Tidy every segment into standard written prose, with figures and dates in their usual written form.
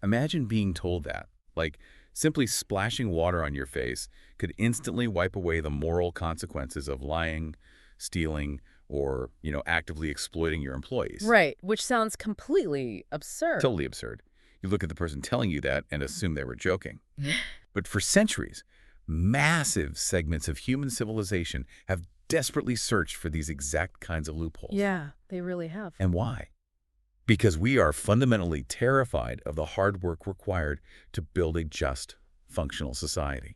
Imagine being told that. Like, simply splashing water on your face could instantly wipe away the moral consequences of lying, stealing, or, actively exploiting your employees. Right, which sounds completely absurd. Totally absurd. You look at the person telling you that and assume they were joking. But for centuries, massive segments of human civilization have desperately searched for these exact kinds of loopholes. Yeah, they really have. And why? Because we are fundamentally terrified of the hard work required to build a just, functional society.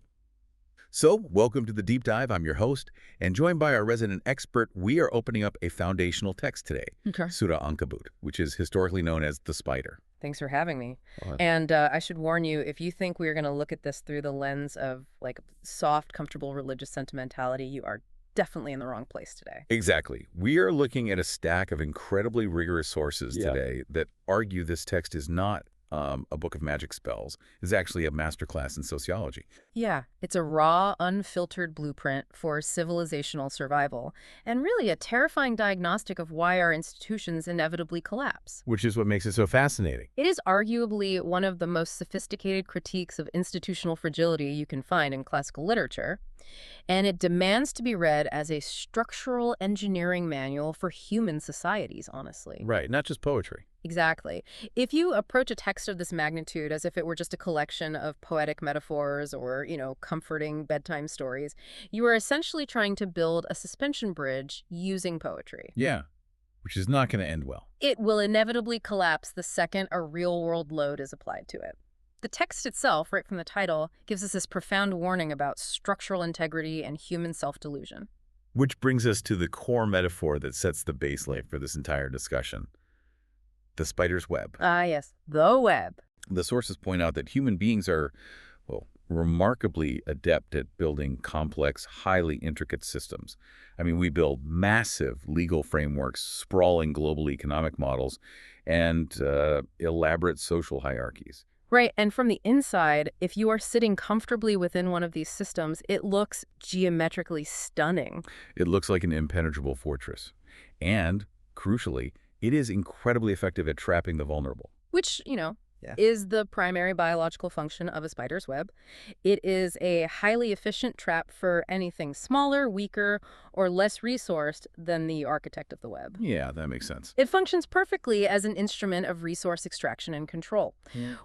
So, welcome to the Deep Dive. I'm your host, and joined by our resident expert, we are opening up a foundational text today, Surah Al-Ankabut, which is historically known as the spider. Thanks for having me. And I should warn you, if you think we're going to look at this through the lens of like soft, comfortable religious sentimentality, you are definitely in the wrong place today. Exactly. We are looking at a stack of incredibly rigorous sources today that argue this text is not a book of magic spells. It's actually a masterclass in sociology. Yeah, it's a raw, unfiltered blueprint for civilizational survival, and really a terrifying diagnostic of why our institutions inevitably collapse. Which is what makes it so fascinating. It is arguably one of the most sophisticated critiques of institutional fragility you can find in classical literature, and it demands to be read as a structural engineering manual for human societies, honestly. Right, not just poetry. Exactly. If you approach a text of this magnitude as if it were just a collection of poetic metaphors or, comforting bedtime stories, you are essentially trying to build a suspension bridge using poetry. Yeah, which is not going to end well. It will inevitably collapse the second a real-world load is applied to it. The text itself, right from the title, gives us this profound warning about structural integrity and human self-delusion. Which brings us to the core metaphor that sets the baseline for this entire discussion. The spider's web. Ah, yes, the web. The sources point out that human beings are, remarkably adept at building complex, highly intricate systems. I mean, we build massive legal frameworks, sprawling global economic models, and elaborate social hierarchies. Right, and from the inside, if you are sitting comfortably within one of these systems, it looks geometrically stunning. It looks like an impenetrable fortress. And, crucially, it is incredibly effective at trapping the vulnerable. Which, is the primary biological function of a spider's web. It is a highly efficient trap for anything smaller, weaker, or less resourced than the architect of the web. Yeah, that makes sense. It functions perfectly as an instrument of resource extraction and control.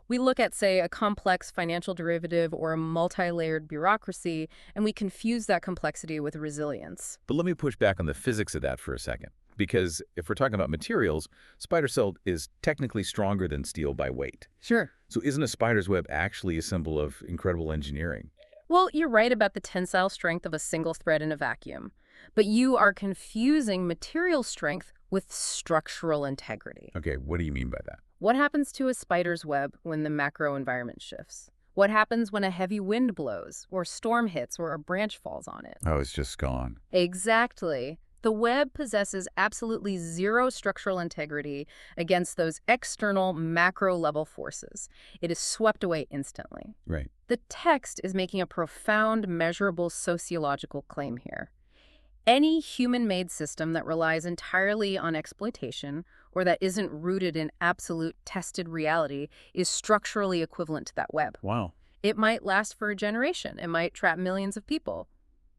We look at, say, a complex financial derivative or a multi-layered bureaucracy, and we confuse that complexity with resilience. But let me push back on the physics of that for a second. Because if we're talking about materials, spider silk is technically stronger than steel by weight. Sure. So isn't a spider's web actually a symbol of incredible engineering? Well, you're right about the tensile strength of a single thread in a vacuum. But you are confusing material strength with structural integrity. Okay, what do you mean by that? What happens to a spider's web when the macro environment shifts? What happens when a heavy wind blows, or storm hits, or a branch falls on it? Oh, it's just gone. Exactly. The web possesses absolutely zero structural integrity against those external macro-level forces. It is swept away instantly. Right. The text is making a profound, measurable sociological claim here. Any human-made system that relies entirely on exploitation or that isn't rooted in absolute tested reality is structurally equivalent to that web. Wow. It might last for a generation. It might trap millions of people.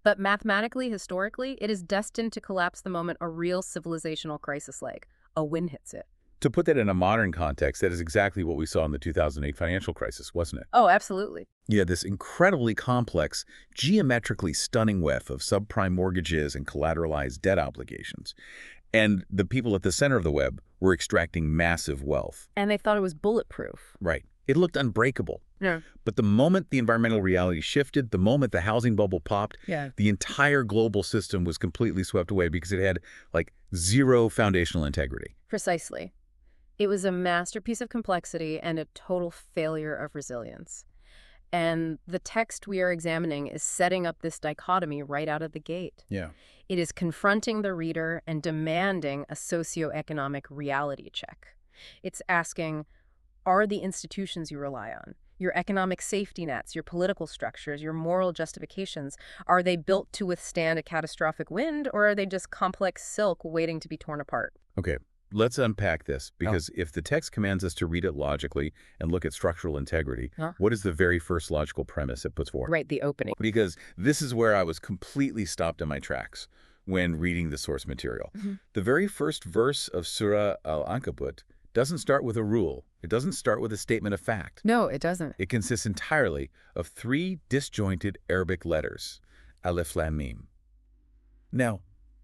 But mathematically, historically, it is destined to collapse the moment a real civilizational crisis like a wind hits it. To put that in a modern context, that is exactly what we saw in the 2008 financial crisis, wasn't it? Oh, absolutely. Yeah, this incredibly complex, geometrically stunning web of subprime mortgages and collateralized debt obligations. And the people at the center of the web were extracting massive wealth. And they thought it was bulletproof. Right. It looked unbreakable. Yeah. But the moment the environmental reality shifted, the moment the housing bubble popped, the entire global system was completely swept away because it had, zero foundational integrity. Precisely. It was a masterpiece of complexity and a total failure of resilience. And the text we are examining is setting up this dichotomy right out of the gate. Yeah. It is confronting the reader and demanding a socio-economic reality check. It's asking, are the institutions you rely on, your economic safety nets, your political structures, your moral justifications, are they built to withstand a catastrophic wind, or are they just complex silk waiting to be torn apart? Okay, let's unpack this, because if the text commands us to read it logically and look at structural integrity, what is the very first logical premise it puts forth? Right, the opening. Because this is where I was completely stopped in my tracks when reading the source material. The very first verse of Surah Al-Ankabut doesn't start with a rule. It doesn't start with a statement of fact. No, it doesn't. It consists entirely of 3 disjointed Arabic letters, Alif-Lam-Mim. Now,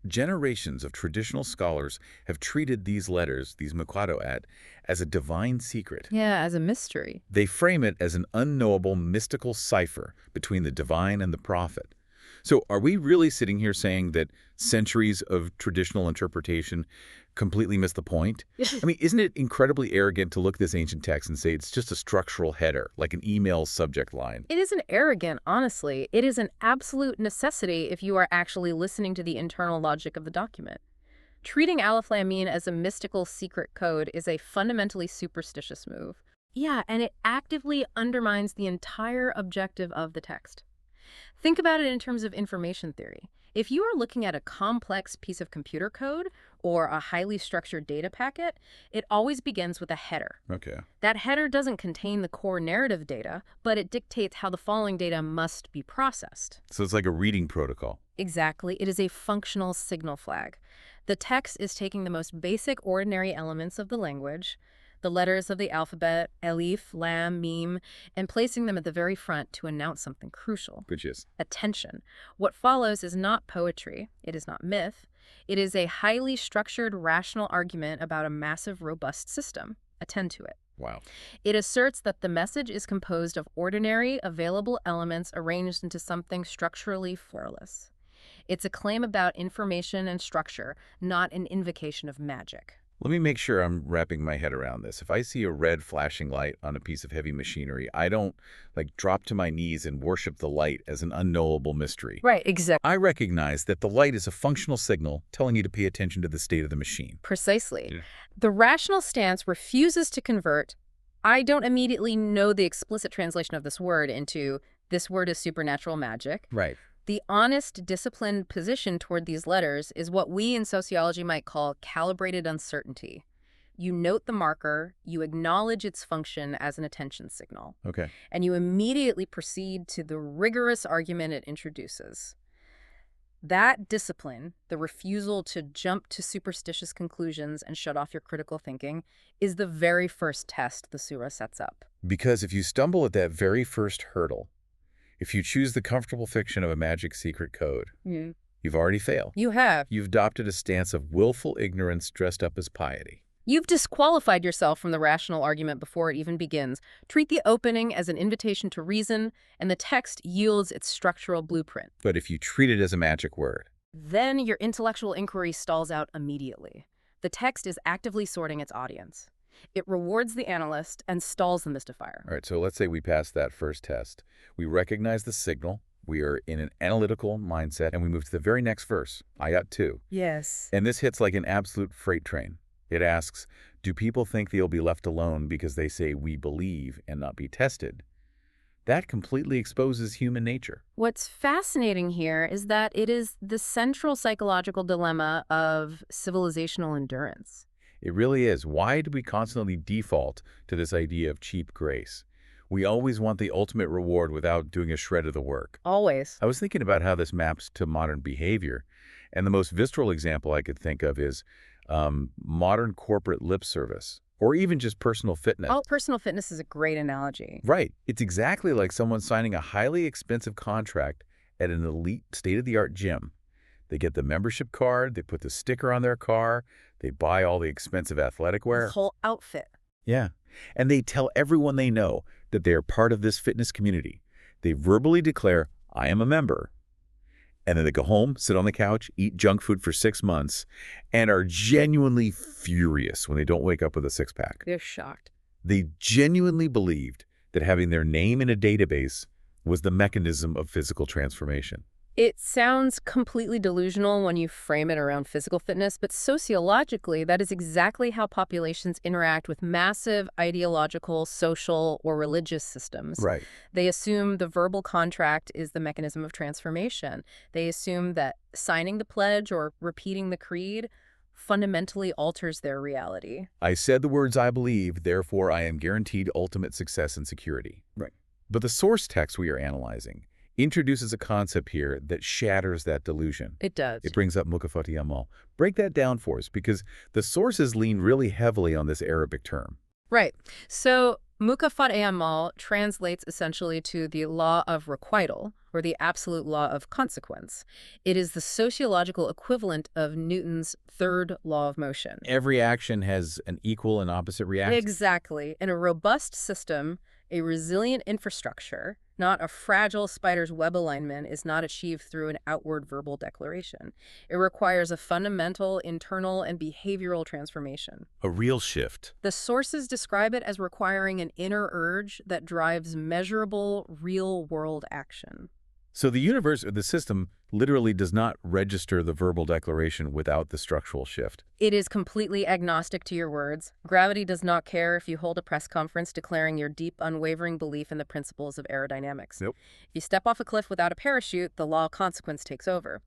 generations of traditional scholars have treated these letters, these muqadda'at, as a divine secret. Yeah, as a mystery. They frame it as an unknowable mystical cipher between the divine and the prophet. So are we really sitting here saying that centuries of traditional interpretation completely missed the point? I mean, isn't it incredibly arrogant to look at this ancient text and say it's just a structural header, like an email subject line? It isn't arrogant, honestly. It is an absolute necessity if you are actually listening to the internal logic of the document. Treating Alif-Lam-Mim as a mystical secret code is a fundamentally superstitious move. Yeah, and it actively undermines the entire objective of the text. Think about it in terms of information theory. If you are looking at a complex piece of computer code or a highly structured data packet, it always begins with a header. Okay. That header doesn't contain the core narrative data, but it dictates how the following data must be processed. So it's like a reading protocol. Exactly. It is a functional signal flag. The text is taking the most basic ordinary elements of the language, the letters of the alphabet, Alif, Lam, Mim, and placing them at the very front to announce something crucial. Which is? Attention. What follows is not poetry. It is not myth. It is a highly structured, rational argument about a massive, robust system. Attend to it. Wow. It asserts that the message is composed of ordinary, available elements arranged into something structurally flawless. It's a claim about information and structure, not an invocation of magic. Let me make sure I'm wrapping my head around this. If I see a red flashing light on a piece of heavy machinery, I don't, drop to my knees and worship the light as an unknowable mystery. Right, exactly. I recognize that the light is a functional signal telling you to pay attention to the state of the machine. Precisely. Yeah. The rational stance refuses to convert, I don't immediately know the explicit translation of this word, into this word is supernatural magic. Right. The honest, disciplined position toward these letters is what we in sociology might call calibrated uncertainty. You note the marker, you acknowledge its function as an attention signal, Okay. and you immediately proceed to the rigorous argument it introduces. That discipline, the refusal to jump to superstitious conclusions and shut off your critical thinking, is the very first test the surah sets up. Because if you stumble at that very first hurdle, if you choose the comfortable fiction of a magic secret code, you've already failed. You have. You've adopted a stance of willful ignorance dressed up as piety. You've disqualified yourself from the rational argument before it even begins. Treat the opening as an invitation to reason, and the text yields its structural blueprint. But if you treat it as a magic word, Then your intellectual inquiry stalls out immediately. The text is actively sorting its audience. It rewards the analyst and stalls the mystifier. all right, so let's say we pass that first test. We recognize the signal, we are in an analytical mindset, and we move to the very next verse, Ayat 2. Yes. And this hits like an absolute freight train. It asks, do people think they'll be left alone because they say we believe and not be tested? That completely exposes human nature. What's fascinating here is that it is the central psychological dilemma of civilizational endurance. It really is. Why do we constantly default to this idea of cheap grace? We always want the ultimate reward without doing a shred of the work. Always. I was thinking about how this maps to modern behavior, and the most visceral example I could think of is modern corporate lip service, or even just personal fitness. Oh, personal fitness is a great analogy. Right. It's exactly like someone signing a highly expensive contract at an elite state-of-the-art gym. They get the membership card, they put the sticker on their car, they buy all the expensive athletic wear. The whole outfit. Yeah. And they tell everyone they know that they are part of this fitness community. They verbally declare, I am a member. And then they go home, sit on the couch, eat junk food for 6 months, and are genuinely furious when they don't wake up with a six-pack. They're shocked. They genuinely believed that having their name in a database was the mechanism of physical transformation. It sounds completely delusional when you frame it around physical fitness, but sociologically, that is exactly how populations interact with massive ideological, social, or religious systems. Right. They assume the verbal contract is the mechanism of transformation. They assume that signing the pledge or repeating the creed fundamentally alters their reality. I said the words I believe, therefore I am guaranteed ultimate success and security. Right. But the source text we are analyzing introduces a concept here that shatters that delusion. It does. It brings up mukafati amal. Break that down for us, because the sources lean really heavily on this Arabic term. Right. So mukafat amal translates essentially to the law of requital, or the absolute law of consequence. It is the sociological equivalent of Newton's third law of motion. Every action has an equal and opposite reaction. Exactly. In a robust system, a resilient infrastructure, not a fragile spider's web alignment, is not achieved through an outward verbal declaration. It requires a fundamental internal and behavioral transformation. A real shift. The sources describe it as requiring an inner urge that drives measurable, real-world action. So the universe or the system literally does not register the verbal declaration without the structural shift. It is completely agnostic to your words. Gravity does not care if you hold a press conference declaring your deep, unwavering belief in the principles of aerodynamics. Nope. If you step off a cliff without a parachute, the law of consequence takes over.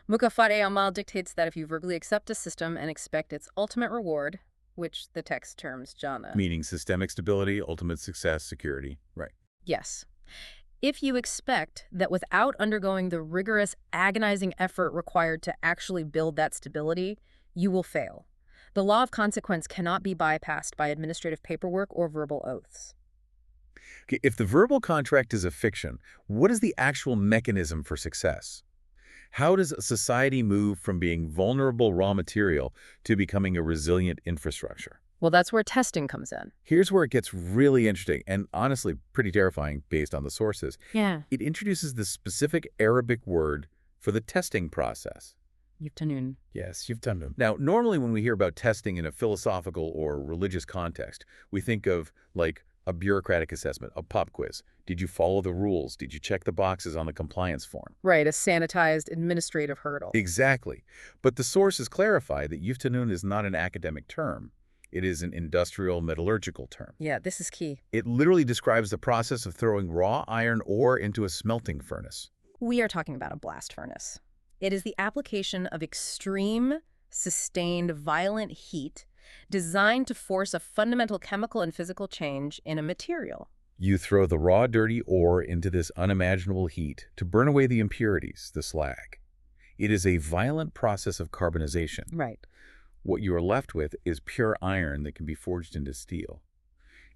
Mukafat amal dictates that if you verbally accept a system and expect its ultimate reward, which the text terms jhana. Meaning systemic stability, ultimate success, security. Right. Yes. If you expect that without undergoing the rigorous, agonizing effort required to actually build that stability, you will fail. The law of consequence cannot be bypassed by administrative paperwork or verbal oaths. Okay, if the verbal contract is a fiction, what is the actual mechanism for success? How does a society move from being vulnerable raw material to becoming a resilient infrastructure? Well, that's where testing comes in. Here's where it gets really interesting and honestly pretty terrifying based on the sources. Yeah. It introduces the specific Arabic word for the testing process. Yuftanun. Yes, you've done them. Now, normally when we hear about testing in a philosophical or religious context, we think of like a bureaucratic assessment, a pop quiz. Did you follow the rules? Did you check the boxes on the compliance form? Right, a sanitized administrative hurdle. Exactly. But the sources clarify that yuftanun is not an academic term. It is an industrial metallurgical term. Yeah, this is key. It literally describes the process of throwing raw iron ore into a smelting furnace. We are talking about a blast furnace. It is the application of extreme, sustained, violent heat designed to force a fundamental chemical and physical change in a material. You throw the raw, dirty ore into this unimaginable heat to burn away the impurities, the slag. It is a violent process of carbonization. Right. What you are left with is pure iron that can be forged into steel.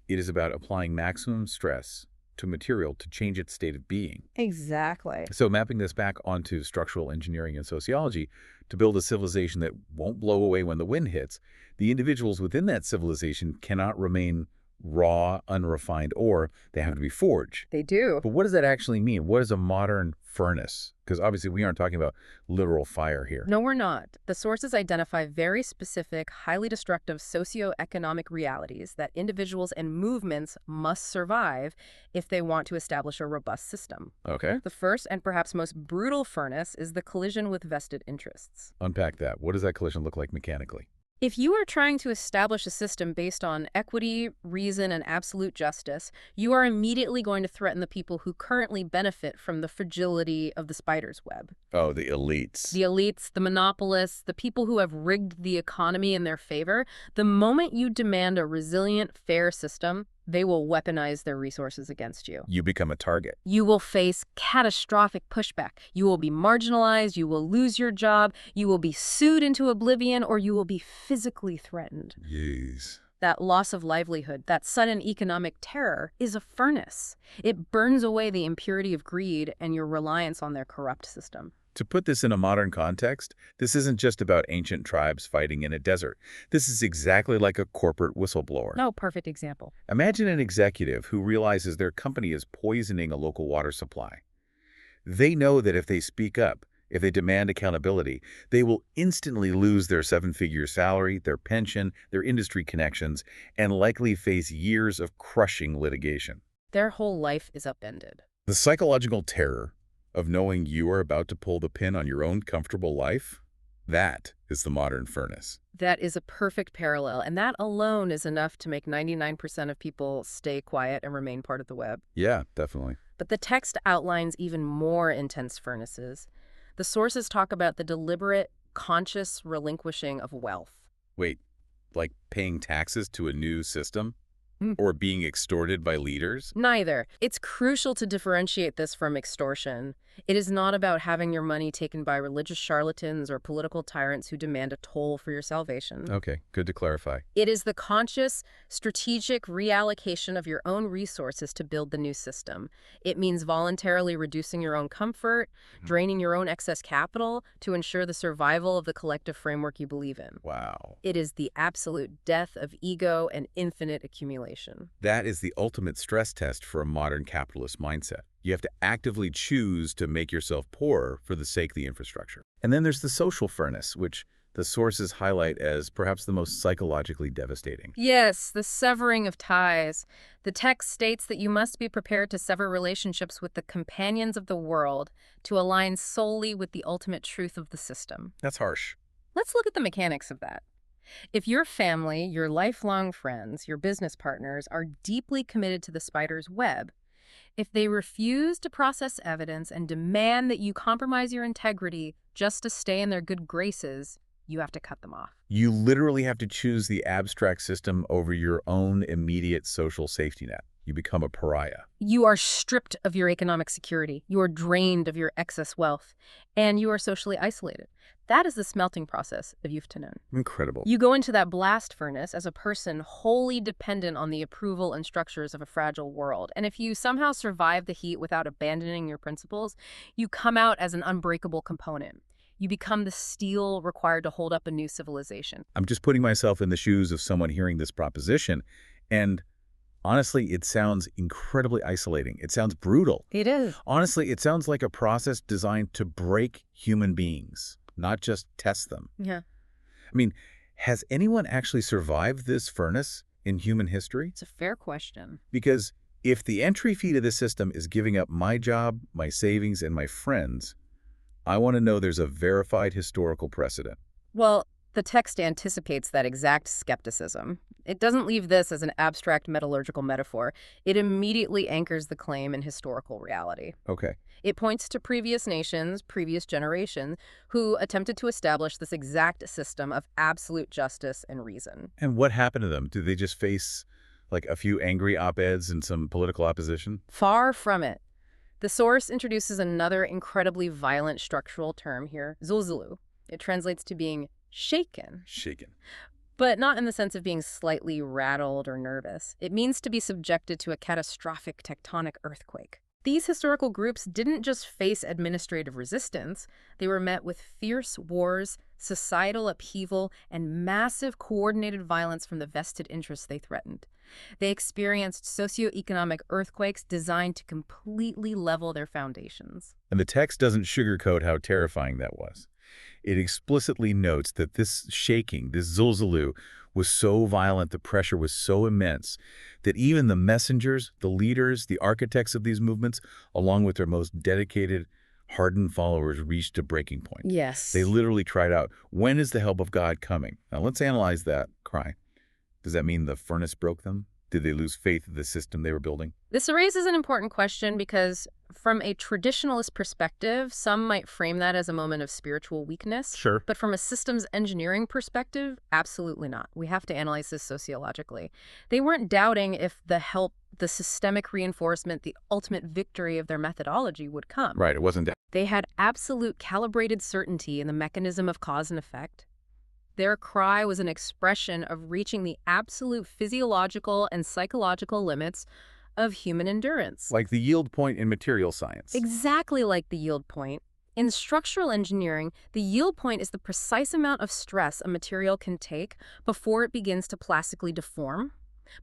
It is about applying maximum stress to material to change its state of being. Exactly. So mapping this back onto structural engineering and sociology, to build a civilization that won't blow away when the wind hits, the individuals within that civilization cannot remain raw, unrefined ore. They have to be forged. They do. But what does that actually mean? What is a modern furnace? Because obviously we aren't talking about literal fire here. No, we're not. The sources identify very specific, highly destructive socio-economic realities that individuals and movements must survive if they want to establish a robust system. Okay. The first and perhaps most brutal furnace is the collision with vested interests. Unpack that. What does that collision look like mechanically? If you are trying to establish a system based on equity, reason, and absolute justice, you are immediately going to threaten the people who currently benefit from the fragility of the spider's web. Oh, the elites. The elites, the monopolists, the people who have rigged the economy in their favor. The moment you demand a resilient, fair system, they will weaponize their resources against you. You become a target. You will face catastrophic pushback. You will be marginalized, you will lose your job, you will be sued into oblivion, or you will be physically threatened. Yes. That loss of livelihood, that sudden economic terror, is a furnace. It burns away the impurity of greed and your reliance on their corrupt system. To put this in a modern context, this isn't just about ancient tribes fighting in a desert. This is exactly like a corporate whistleblower. No, perfect example. Imagine an executive who realizes their company is poisoning a local water supply. They know that if they speak up, if they demand accountability, they will instantly lose their seven-figure salary, their pension, their industry connections, and likely face years of crushing litigation. Their whole life is upended. The psychological terror of knowing you are about to pull the pin on your own comfortable life, that is the modern furnace. That is a perfect parallel, and that alone is enough to make 99% of people stay quiet and remain part of the web. Yeah, definitely. But the text outlines even more intense furnaces. The sources talk about the deliberate, conscious relinquishing of wealth. Wait, like paying taxes to a new system? Hmm. Or being extorted by leaders? Neither. It's crucial to differentiate this from extortion. It is not about having your money taken by religious charlatans or political tyrants who demand a toll for your salvation. Okay, good to clarify. It is the conscious, strategic reallocation of your own resources to build the new system. It means voluntarily reducing your own comfort, draining your own excess capital to ensure the survival of the collective framework you believe in. Wow. It is the absolute death of ego and infinite accumulation. That is the ultimate stress test for a modern capitalist mindset. You have to actively choose to make yourself poorer for the sake of the infrastructure. And then there's the social furnace, which the sources highlight as perhaps the most psychologically devastating. Yes, the severing of ties. The text states that you must be prepared to sever relationships with the companions of the world to align solely with the ultimate truth of the system. That's harsh. Let's look at the mechanics of that. If your family, your lifelong friends, your business partners are deeply committed to the spider's web, if they refuse to process evidence and demand that you compromise your integrity just to stay in their good graces, you have to cut them off. You literally have to choose the abstract system over your own immediate social safety net. You become a pariah. You are stripped of your economic security. You are drained of your excess wealth, and you are socially isolated. That is the smelting process of Yuftanun. Incredible. You go into that blast furnace as a person wholly dependent on the approval and structures of a fragile world. And if you somehow survive the heat without abandoning your principles, you come out as an unbreakable component. You become the steel required to hold up a new civilization. I'm just putting myself in the shoes of someone hearing this proposition, and honestly, it sounds incredibly isolating. It sounds brutal. It is. Honestly, it sounds like a process designed to break human beings, not just test them. Yeah. I mean, has anyone actually survived this furnace in human history? It's a fair question. Because if the entry fee to this system is giving up my job, my savings, and my friends, I want to know there's a verified historical precedent. Well, the text anticipates that exact skepticism. It doesn't leave this as an abstract metallurgical metaphor. It immediately anchors the claim in historical reality. Okay. It points to previous nations, previous generations, who attempted to establish this exact system of absolute justice and reason. And what happened to them? Did they just face like a few angry op-eds and some political opposition? Far from it. The source introduces another incredibly violent structural term here, zulzulu. It translates to being shaken. Shaken. But not in the sense of being slightly rattled or nervous. It means to be subjected to a catastrophic tectonic earthquake. These historical groups didn't just face administrative resistance, they were met with fierce wars, societal upheaval, and massive coordinated violence from the vested interests they threatened. They experienced socio-economic earthquakes designed to completely level their foundations. And the text doesn't sugarcoat how terrifying that was. It explicitly notes that this shaking, this zulzulu, was so violent, the pressure was so immense, that even the messengers, the leaders, the architects of these movements, along with their most dedicated, hardened followers, reached a breaking point. Yes. They literally cried out, "When is the help of God coming?" Now let's analyze that cry. Does that mean the furnace broke them? Did they lose faith in the system they were building? This raises an important question because from a traditionalist perspective, some might frame that as a moment of spiritual weakness. Sure. But from a systems engineering perspective, absolutely not. We have to analyze this sociologically. They weren't doubting if the help, the systemic reinforcement, the ultimate victory of their methodology would come. Right, it wasn't that. They had absolute calibrated certainty in the mechanism of cause and effect. Their cry was an expression of reaching the absolute physiological and psychological limits of human endurance. Like the yield point in material science. Exactly like the yield point. In structural engineering, the yield point is the precise amount of stress a material can take before it begins to plastically deform,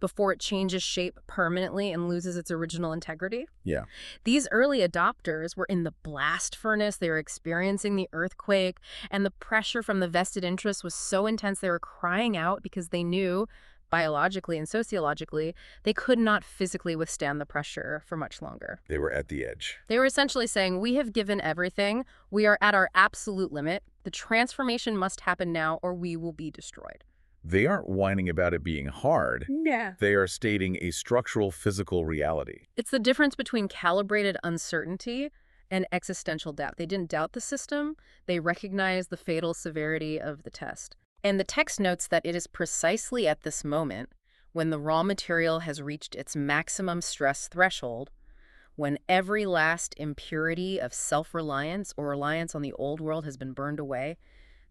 before it changes shape permanently and loses its original integrity. Yeah. These early adopters were in the blast furnace, they were experiencing the earthquake, and the pressure from the vested interests was so intense they were crying out because they knew, biologically and sociologically, they could not physically withstand the pressure for much longer. They were at the edge. They were essentially saying, we have given everything, we are at our absolute limit, the transformation must happen now or we will be destroyed. They aren't whining about it being hard. No. They are stating a structural physical reality. It's the difference between calibrated uncertainty and existential doubt. They didn't doubt the system, they recognized the fatal severity of the test. And the text notes that it is precisely at this moment, when the raw material has reached its maximum stress threshold, when every last impurity of self-reliance or reliance on the old world has been burned away,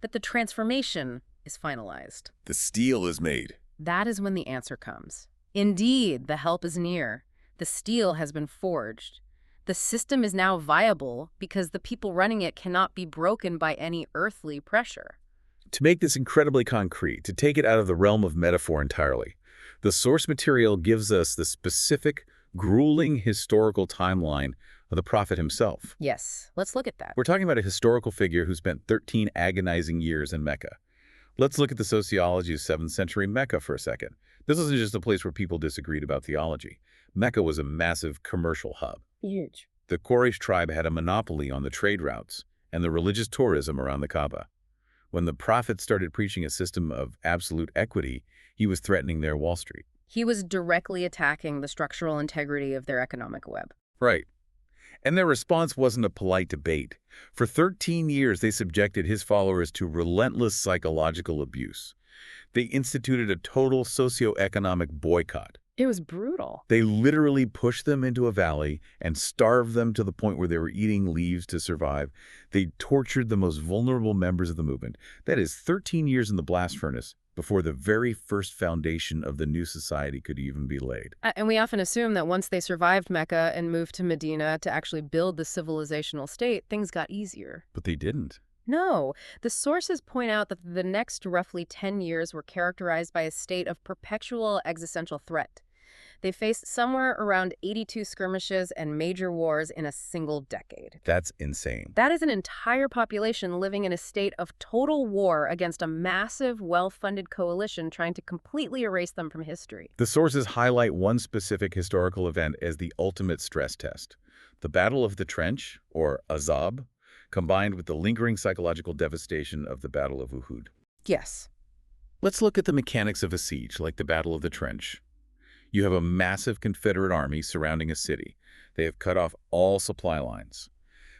that the transformation is finalized. The steel is made. That is when the answer comes. Indeed, the help is near. The steel has been forged. The system is now viable because the people running it cannot be broken by any earthly pressure. To make this incredibly concrete, to take it out of the realm of metaphor entirely, the source material gives us the specific, grueling historical timeline of the prophet himself. Yes, let's look at that. We're talking about a historical figure who spent 13 agonizing years in Mecca. Let's look at the sociology of 7th century Mecca for a second. This wasn't just a place where people disagreed about theology. Mecca was a massive commercial hub. Huge. The Quraysh tribe had a monopoly on the trade routes and the religious tourism around the Kaaba. When the prophet started preaching a system of absolute equity, he was threatening their Wall Street. He was directly attacking the structural integrity of their economic web. Right. And their response wasn't a polite debate. For 13 years, they subjected his followers to relentless psychological abuse. They instituted a total socio-economic boycott. It was brutal. They literally pushed them into a valley and starved them to the point where they were eating leaves to survive. They tortured the most vulnerable members of the movement. That is 13 years in the blast furnace before the very first foundation of the new society could even be laid. And we often assume that once they survived Mecca and moved to Medina to actually build the civilizational state, things got easier. But they didn't. No, the sources point out that the next roughly 10 years were characterized by a state of perpetual existential threat. They faced somewhere around 82 skirmishes and major wars in a single decade. That's insane. That is an entire population living in a state of total war against a massive, well-funded coalition trying to completely erase them from history. The sources highlight one specific historical event as the ultimate stress test. The Battle of the Trench, or Azab, combined with the lingering psychological devastation of the Battle of Uhud. Yes. Let's look at the mechanics of a siege, like the Battle of the Trench. You have a massive Confederate army surrounding a city. They have cut off all supply lines.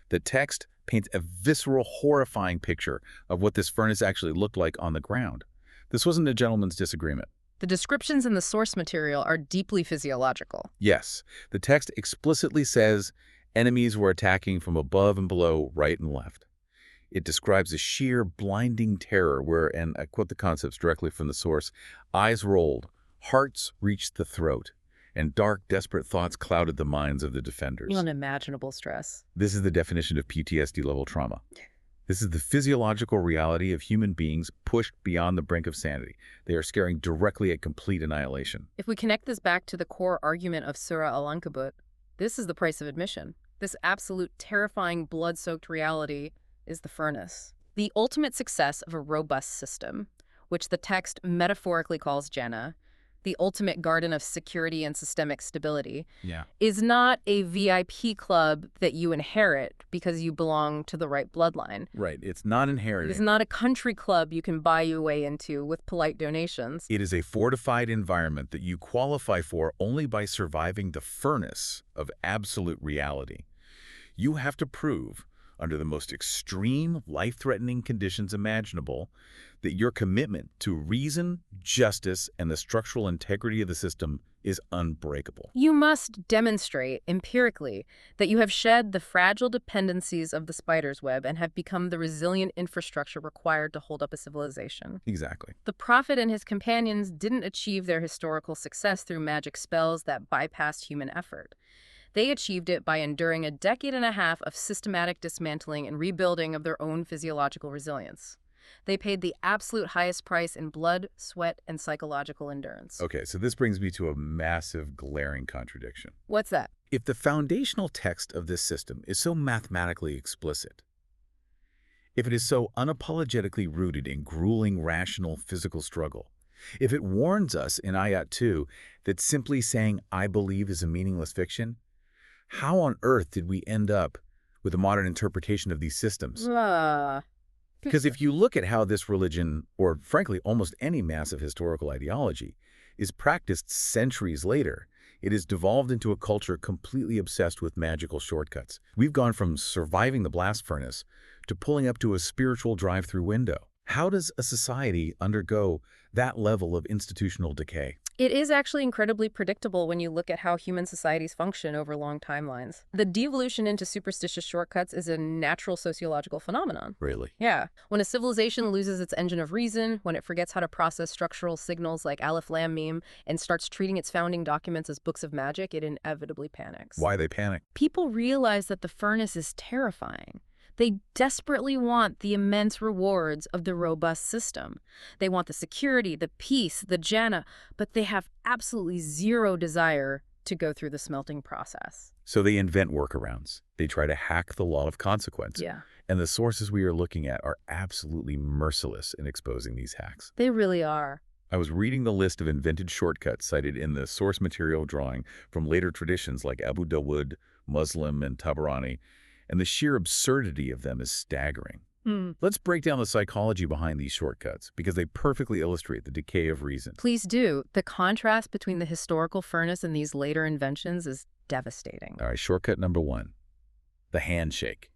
The text paints a visceral, horrifying picture of what this furnace actually looked like on the ground. This wasn't a gentleman's disagreement. The descriptions in the source material are deeply physiological. Yes, the text explicitly says enemies were attacking from above and below, right and left. It describes a sheer, blinding terror where, and I quote the concepts directly from the source, eyes rolled, hearts reached the throat, and dark, desperate thoughts clouded the minds of the defenders. Unimaginable stress. This is the definition of PTSD-level trauma. This is the physiological reality of human beings pushed beyond the brink of sanity. They are staring directly at complete annihilation. If we connect this back to the core argument of Surah Al-Ankabut, this is the price of admission. This absolute, terrifying, blood-soaked reality is the furnace. The ultimate success of a robust system, which the text metaphorically calls Jannah, the ultimate garden of security and systemic stability, is not a VIP club that you inherit because you belong to the right bloodline. Right. It's not inherited. It's not a country club you can buy your way into with polite donations. It is a fortified environment that you qualify for only by surviving the furnace of absolute reality. You have to prove, under the most extreme, life-threatening conditions imaginable, that your commitment to reason, justice, and the structural integrity of the system is unbreakable. You must demonstrate empirically that you have shed the fragile dependencies of the spider's web and have become the resilient infrastructure required to hold up a civilization. Exactly. The prophet and his companions didn't achieve their historical success through magic spells that bypassed human effort. They achieved it by enduring a decade and a half of systematic dismantling and rebuilding of their own physiological resilience. They paid the absolute highest price in blood, sweat, and psychological endurance. Okay, so this brings me to a massive, glaring contradiction. What's that? If the foundational text of this system is so mathematically explicit, if it is so unapologetically rooted in grueling, rational, physical struggle, if it warns us in Ayat 2 that simply saying, "I believe" is a meaningless fiction, how on earth did we end up with a modern interpretation of these systems? Because if you look at how this religion, or frankly almost any massive historical ideology, is practiced centuries later, It has devolved into a culture completely obsessed with magical shortcuts. We've gone from surviving the blast furnace to pulling up to a spiritual drive-through window. How does a society undergo that level of institutional decay? It is actually incredibly predictable when you look at how human societies function over long timelines. The devolution into superstitious shortcuts is a natural sociological phenomenon. Really? Yeah. When a civilization loses its engine of reason, when it forgets how to process structural signals like Alif-Lam-Mim and starts treating its founding documents as books of magic, it inevitably panics. Why they panic? People realize that the furnace is terrifying. They desperately want the immense rewards of the robust system. They want the security, the peace, the jhana, but they have absolutely zero desire to go through the smelting process. So they invent workarounds. They try to hack the law of consequence. Yeah. And the sources we are looking at are absolutely merciless in exposing these hacks. They really are. I was reading the list of invented shortcuts cited in the source material drawing from later traditions like Abu Dawud, Muslim, and Tabarani, and the sheer absurdity of them is staggering. Let's break down the psychology behind these shortcuts, because they perfectly illustrate the decay of reason. Please do. The contrast between the historical furnace and these later inventions is devastating. All right, shortcut number 1, the handshake.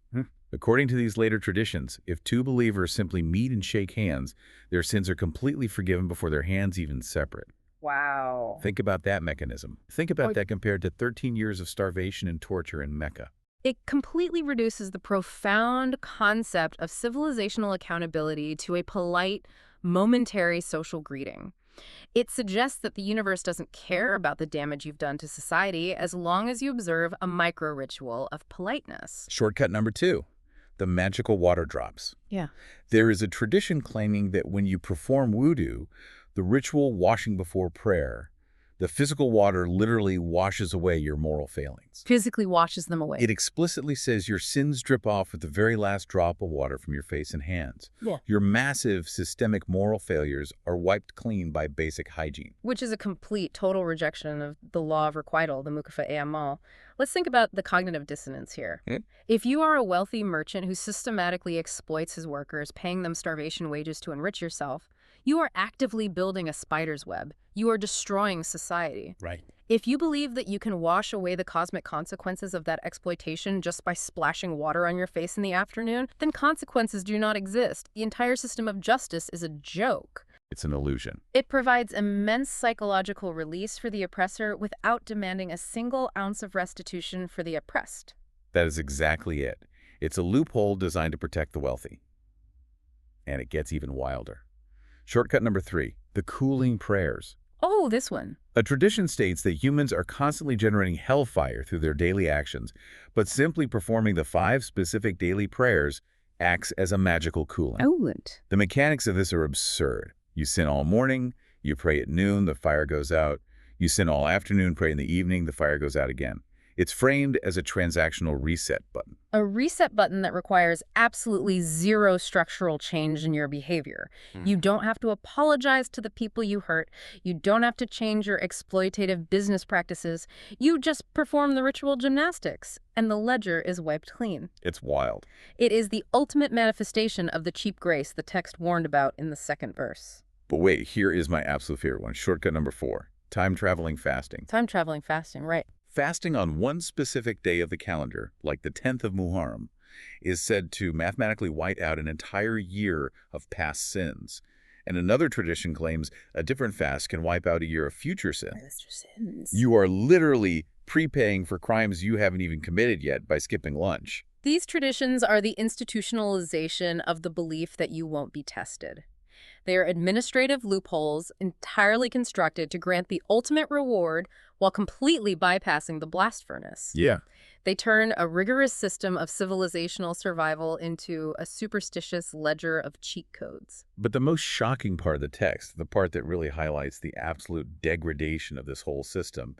According to these later traditions, if two believers simply meet and shake hands, their sins are completely forgiven before their hands even separate. Wow. Think about that mechanism. Think about that compared to 13 years of starvation and torture in Mecca. It completely reduces the profound concept of civilizational accountability to a polite, momentary social greeting. It suggests that the universe doesn't care about the damage you've done to society as long as you observe a micro-ritual of politeness. Shortcut number 2, the magical water drops. Yeah. There is a tradition claiming that when you perform wudu, the ritual washing before prayer, the physical water literally washes away your moral failings. Physically washes them away. It explicitly says your sins drip off with the very last drop of water from your face and hands. Yeah. Your massive systemic moral failures are wiped clean by basic hygiene. Which is a complete, total rejection of the law of requital, the mukafa amal. Let's think about the cognitive dissonance here. If you are a wealthy merchant who systematically exploits his workers, paying them starvation wages to enrich yourself, you are actively building a spider's web. You are destroying society. Right. If you believe that you can wash away the cosmic consequences of that exploitation just by splashing water on your face in the afternoon, then consequences do not exist. The entire system of justice is a joke. It's an illusion. It provides immense psychological release for the oppressor without demanding a single ounce of restitution for the oppressed. That is exactly it. It's a loophole designed to protect the wealthy. And it gets even wilder. Shortcut number 3, the cooling prayers. Oh, this one. A tradition states that humans are constantly generating hellfire through their daily actions, but simply performing the 5 specific daily prayers acts as a magical coolant. Coolant. The mechanics of this are absurd. You sin all morning, you pray at noon, the fire goes out. You sin all afternoon, pray in the evening, the fire goes out again. It's framed as a transactional reset button. A reset button that requires absolutely zero structural change in your behavior. You don't have to apologize to the people you hurt. You don't have to change your exploitative business practices. You just perform the ritual gymnastics, and the ledger is wiped clean. It's wild. It is the ultimate manifestation of the cheap grace the text warned about in the 2nd verse. But wait, here is my absolute favorite one. Shortcut number 4, time-traveling fasting. Time-traveling fasting, right. Fasting on one specific day of the calendar, like the 10th of Muharram, is said to mathematically white out an entire year of past sins. And another tradition claims a different fast can wipe out a year of future sins. You are literally prepaying for crimes you haven't even committed yet by skipping lunch. These traditions are the institutionalization of the belief that you won't be tested. They are administrative loopholes entirely constructed to grant the ultimate reward while completely bypassing the blast furnace. Yeah. They turn a rigorous system of civilizational survival into a superstitious ledger of cheat codes. But the most shocking part of the text, the part that really highlights the absolute degradation of this whole system,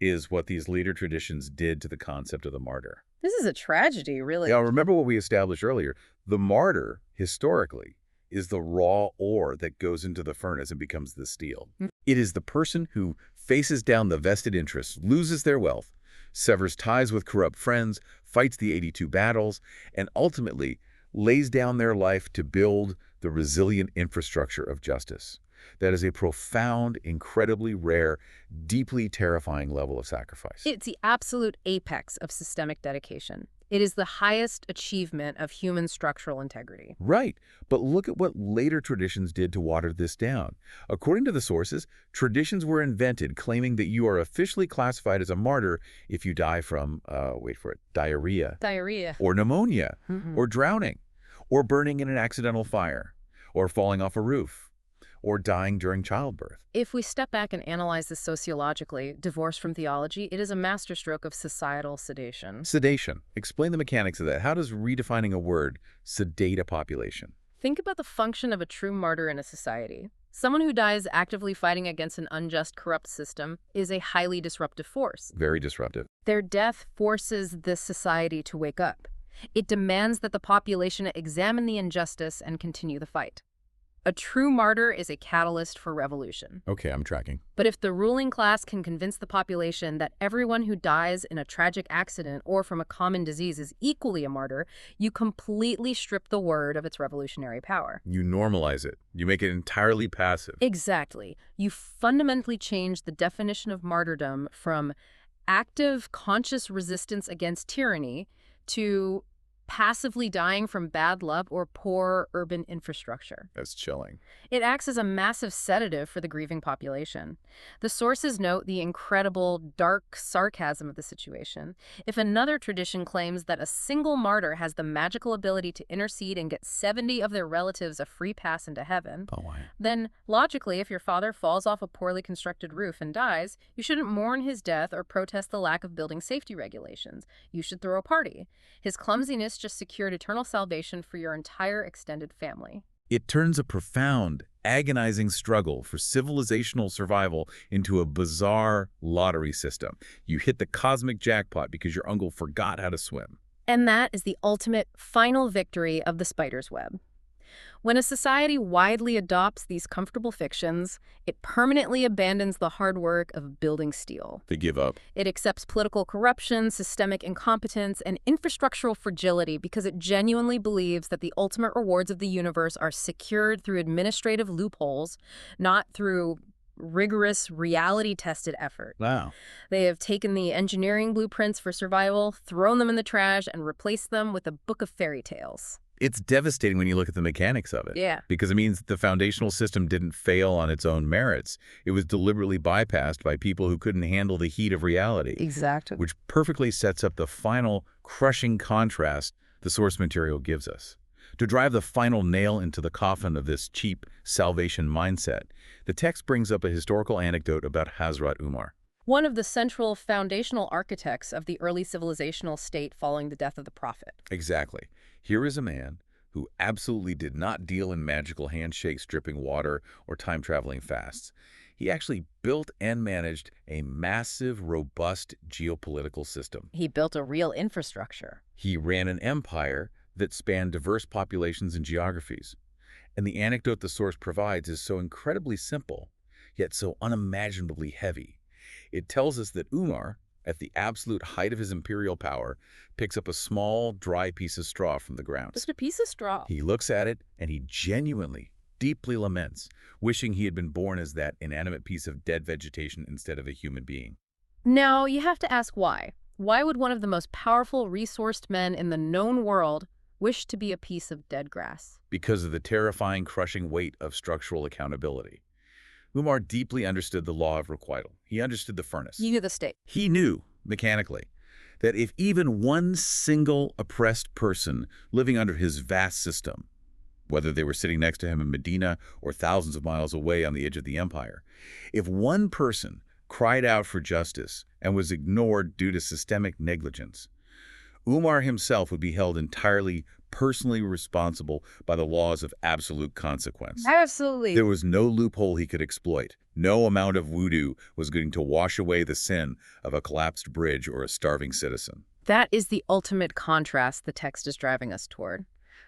is what these later traditions did to the concept of the martyr. This is a tragedy, really. Now, remember what we established earlier. The martyr, historically, is the raw ore that goes into the furnace and becomes the steel. It is the person who faces down the vested interests, loses their wealth, severs ties with corrupt friends, fights the 82 battles, and ultimately lays down their life to build the resilient infrastructure of justice. That is a profound, incredibly rare, deeply terrifying level of sacrifice. It's the absolute apex of systemic dedication. It is the highest achievement of human structural integrity. Right, but look at what later traditions did to water this down. According to the sources, traditions were invented claiming that you are officially classified as a martyr if you die from, wait for it, diarrhea, Diarrhea. or pneumonia, or drowning, or burning in an accidental fire, or falling off a roof, or dying during childbirth. If we step back and analyze this sociologically, divorced from theology, it is a masterstroke of societal sedation. Sedation. Explain the mechanics of that. How does redefining a word sedate a population? Think about the function of a true martyr in a society. Someone who dies actively fighting against an unjust, corrupt system is a highly disruptive force. Very disruptive. Their death forces this society to wake up. It demands that the population examine the injustice and continue the fight. A true martyr is a catalyst for revolution. Okay, I'm tracking. But if the ruling class can convince the population that everyone who dies in a tragic accident or from a common disease is equally a martyr, you completely strip the word of its revolutionary power. You normalize it. You make it entirely passive. Exactly. You fundamentally change the definition of martyrdom from active, conscious resistance against tyranny to passively dying from bad luck or poor urban infrastructure. That's chilling. It acts as a massive sedative for the grieving population. The sources note the incredible, dark sarcasm of the situation. If another tradition claims that a single martyr has the magical ability to intercede and get 70 of their relatives a free pass into heaven, Oh, wow. then logically, if your father falls off a poorly constructed roof and dies, you shouldn't mourn his death or protest the lack of building safety regulations. You should throw a party. His clumsiness just secured eternal salvation for your entire extended family. It turns a profound, agonizing struggle for civilizational survival into a bizarre lottery system. You hit the cosmic jackpot because your uncle forgot how to swim. And that is the ultimate, final victory of the spider's web. When a society widely adopts these comfortable fictions, it permanently abandons the hard work of building steel. They give up. It accepts political corruption, systemic incompetence, and infrastructural fragility because it genuinely believes that the ultimate rewards of the universe are secured through administrative loopholes, not through rigorous, reality-tested effort. Wow. They have taken the engineering blueprints for survival, thrown them in the trash, and replaced them with a book of fairy tales. It's devastating when you look at the mechanics of it. Yeah. Because it means the foundational system didn't fail on its own merits. It was deliberately bypassed by people who couldn't handle the heat of reality. Exactly. Which perfectly sets up the final crushing contrast the source material gives us. To drive the final nail into the coffin of this cheap salvation mindset, the text brings up a historical anecdote about Hazrat Umar. One of the central foundational architects of the early civilizational state following the death of the prophet. Exactly. Here is a man who absolutely did not deal in magical handshakes dripping water or time-traveling fasts. He actually built and managed a massive, robust geopolitical system. He built a real infrastructure. He ran an empire that spanned diverse populations and geographies. And the anecdote the source provides is so incredibly simple, yet so unimaginably heavy. It tells us that Umar, at the absolute height of his imperial power, picks up a small, dry piece of straw from the ground. Just a piece of straw. He looks at it, and he genuinely, deeply laments, wishing he had been born as that inanimate piece of dead vegetation instead of a human being. Now, you have to ask why. Why would one of the most powerful, resourced men in the known world wish to be a piece of dead grass? Because of the terrifying, crushing weight of structural accountability. Umar deeply understood the law of requital. He understood the furnace. You knew the state. He knew, mechanically, that if even one single oppressed person living under his vast system, whether they were sitting next to him in Medina or thousands of miles away on the edge of the empire, if one person cried out for justice and was ignored due to systemic negligence, Umar himself would be held entirely personally responsible by the laws of absolute consequence. Absolutely. There was no loophole he could exploit. No amount of voodoo was going to wash away the sin of a collapsed bridge or a starving citizen. That is the ultimate contrast the text is driving us toward.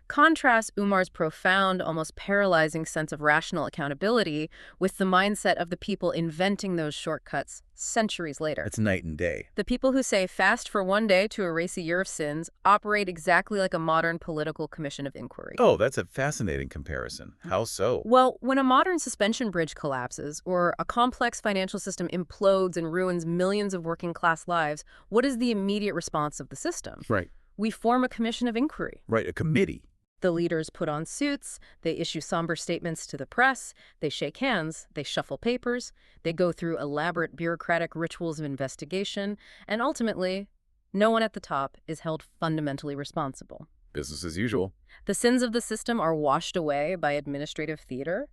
Contrast Umar's profound, almost paralyzing sense of rational accountability with the mindset of the people inventing those shortcuts centuries later. It's night and day. The people who say fast for one day to erase a year of sins operate exactly like a modern political commission of inquiry. Oh, that's a fascinating comparison. How so? Well, when a modern suspension bridge collapses or a complex financial system implodes and ruins millions of working-class lives, what is the immediate response of the system? Right. We form a commission of inquiry. Right, a committee. The leaders put on suits, they issue somber statements to the press, they shake hands, they shuffle papers, they go through elaborate bureaucratic rituals of investigation, and ultimately, no one at the top is held fundamentally responsible. Business as usual. The sins of the system are washed away by administrative theater.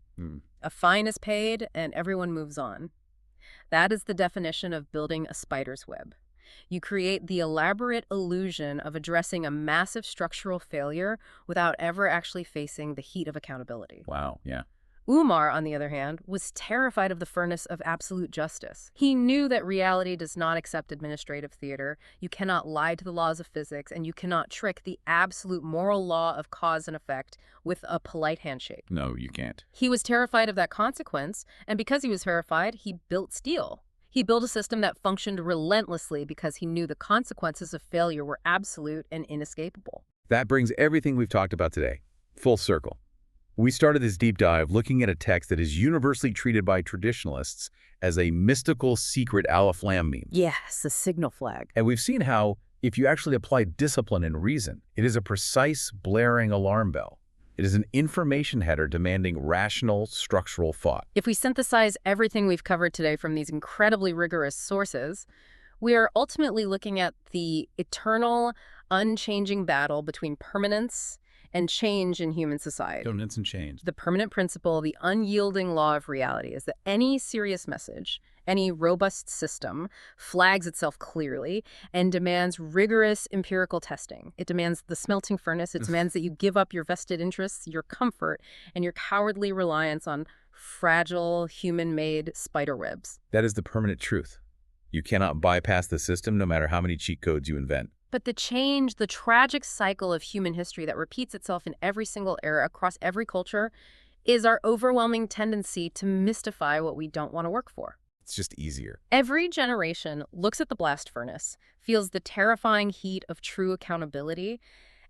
A fine is paid, and everyone moves on. That is the definition of building a spider's web. You create the elaborate illusion of addressing a massive structural failure without ever actually facing the heat of accountability. Wow, yeah. Umar, on the other hand, was terrified of the furnace of absolute justice. He knew that reality does not accept administrative theater. You cannot lie to the laws of physics, and you cannot trick the absolute moral law of cause and effect with a polite handshake. No, you can't. He was terrified of that consequence, and because he was terrified, he built steel. He built a system that functioned relentlessly because he knew the consequences of failure were absolute and inescapable. That brings everything we've talked about today full circle. We started this deep dive looking at a text that is universally treated by traditionalists as a mystical, secret Alif-Lam-Mim. Yes, a signal flag. And we've seen how, if you actually apply discipline and reason, it is a precise, blaring alarm bell. It is an information header demanding rational, structural thought. If we synthesize everything we've covered today from these incredibly rigorous sources, we are ultimately looking at the eternal, unchanging battle between permanence and change in human society. Permanence and change. The permanent principle, the unyielding law of reality, is that any serious message, any robust system, flags itself clearly and demands rigorous empirical testing. It demands the smelting furnace. It demands that you give up your vested interests, your comfort, and your cowardly reliance on fragile, human-made spider webs. That is the permanent truth. You cannot bypass the system no matter how many cheat codes you invent. But the change, the tragic cycle of human history that repeats itself in every single era across every culture is our overwhelming tendency to mystify what we don't want to work for. It's just easier. Every generation looks at the blast furnace, feels the terrifying heat of true accountability,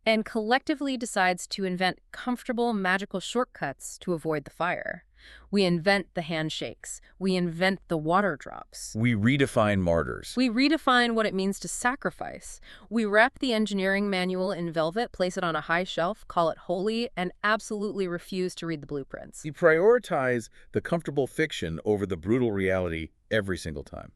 and collectively decides to invent comfortable, magical shortcuts to avoid the fire. We invent the handshakes. We invent the water drops. We redefine martyrs. We redefine what it means to sacrifice. We wrap the engineering manual in velvet, place it on a high shelf, call it holy, and absolutely refuse to read the blueprints. We prioritize the comfortable fiction over the brutal reality every single time.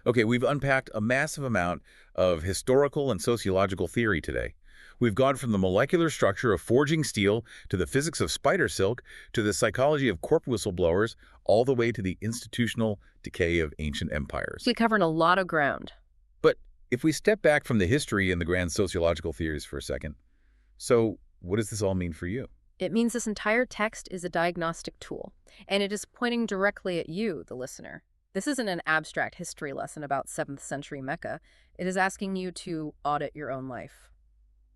Okay, we've unpacked a massive amount of historical and sociological theory today. We've gone from the molecular structure of forging steel to the physics of spider silk to the psychology of corp whistleblowers, all the way to the institutional decay of ancient empires. We covered a lot of ground. But if we step back from the history and the grand sociological theories for a second, so what does this all mean for you? It means this entire text is a diagnostic tool, and it is pointing directly at you, the listener. This isn't an abstract history lesson about 7th century Mecca. It is asking you to audit your own life.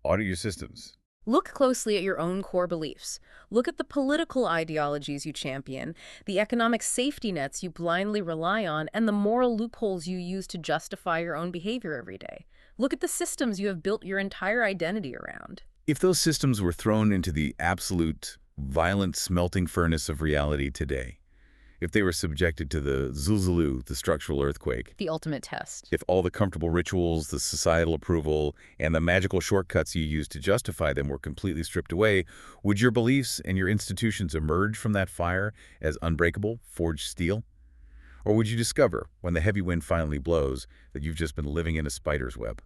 Audit your systems. Look closely at your own core beliefs. Look at the political ideologies you champion, the economic safety nets you blindly rely on, and the moral loopholes you use to justify your own behavior every day. Look at the systems you have built your entire identity around. If those systems were thrown into the absolute, violent smelting furnace of reality today, if they were subjected to the zilzilu, the structural earthquake, The ultimate test. if all the comfortable rituals, the societal approval, and the magical shortcuts you use to justify them were completely stripped away, would your beliefs and your institutions emerge from that fire as unbreakable, forged steel? Or would you discover, when the heavy wind finally blows, that you've just been living in a spider's web?